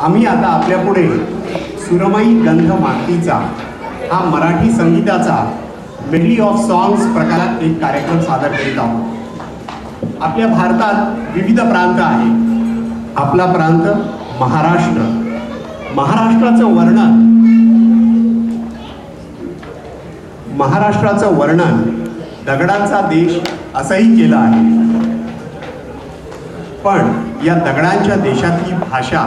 आम्ही आता आपल्यापुढे सुरमई गंध मातीचा हा मराठी संगीताचा मेडली ऑफ सॉंग्स प्रकारात एक कार्यक्रम सादर करीत आहोत। आपल्या भारतात विविध प्रांत आहेत। आपला प्रांत महाराष्ट्र, महाराष्ट्राचं वर्णन दगडांचा देश असंही केलं आहे। पण या दगडांच्या देशातली भाषा,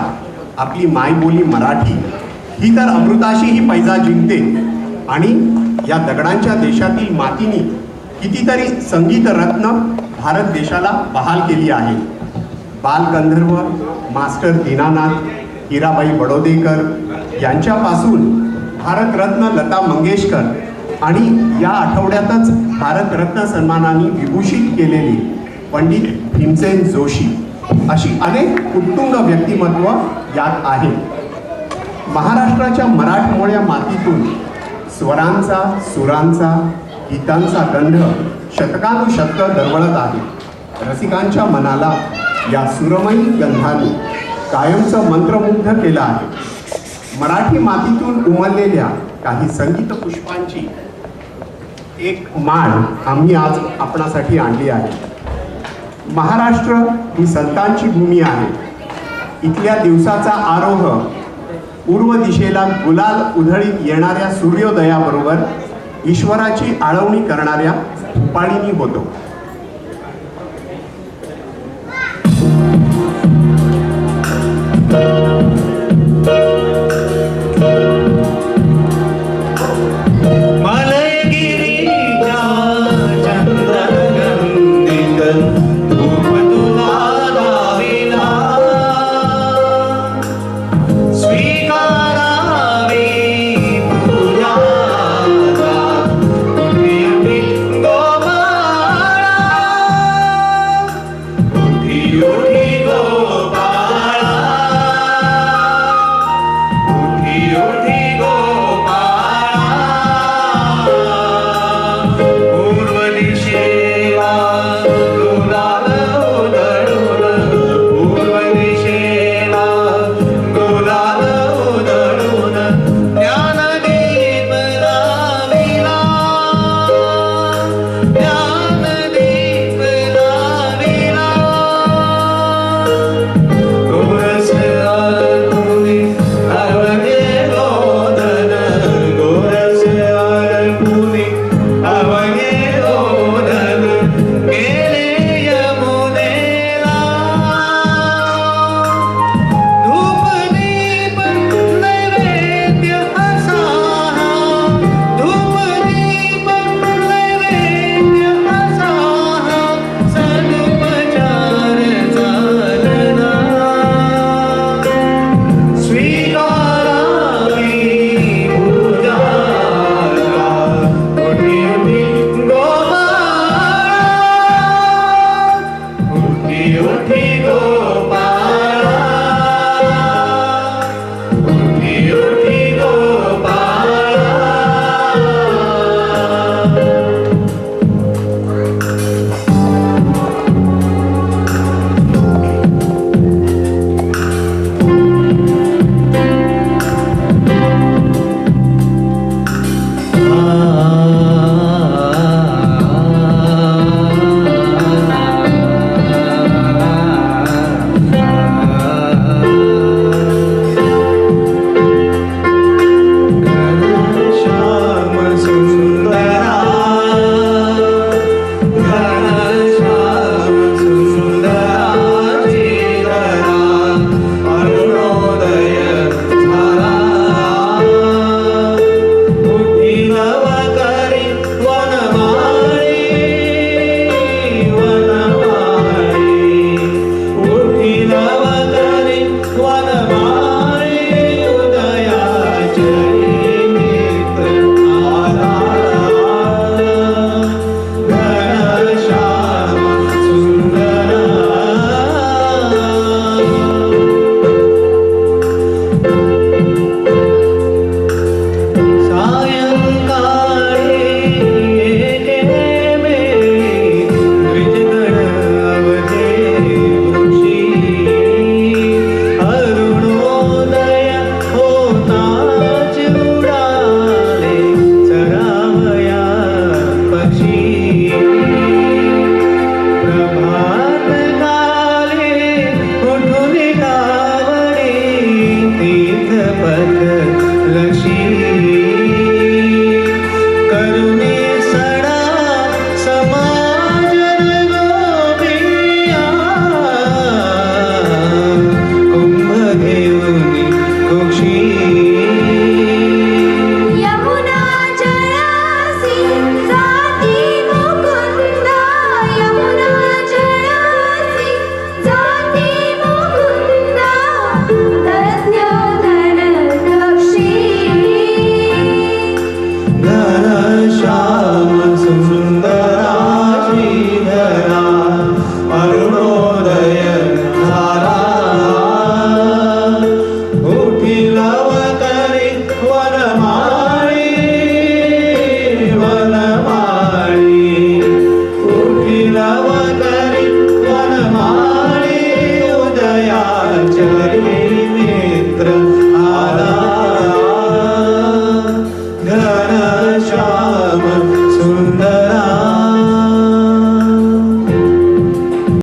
आपली मायबोली मराठी ही तर अमृताशीही पैजा जिंकते आणि या दगडांच्या देशातील मातीनी कितीतरी संगीत रत्न भारत देशाला बहाल केली आहे। बालगंधर्व मास्टर दीनानाथ, हिराबाई बडोदेकर यांच्यापासून भारतरत्न लता मंगेशकर आणि या आठवड्यातच भारतरत्न सन्मानाने विभूषित केलेली पंडित भीमसेन जोशी अशी अनेक उत्तुंग व्यक्तिमत्व यात आहेत। महाराष्ट्राच्या मराठमोळ्या मातीतून स्वरांचा, सुरांचा, गीतांचा गंध शतकानुशतक दरवळत आहे। रसिकांच्या मनाला या सुरमई गंधाने कायमचं मंत्रमुग्ध केलं आहे। मराठी मातीतून उमललेल्या काही संगीत पुष्पांची एक माळ आम्ही आज आपणासाठी आणली आहे। महाराष्ट्र ही संतांची भूमी आहे। इथल्या दिवसाचा आरोह पूर्व दिशेला गुलाल उधळीत येणाऱ्या सूर्योदयाबरोबर ईश्वराची आळवणी करणाऱ्या पाणीनी होतो।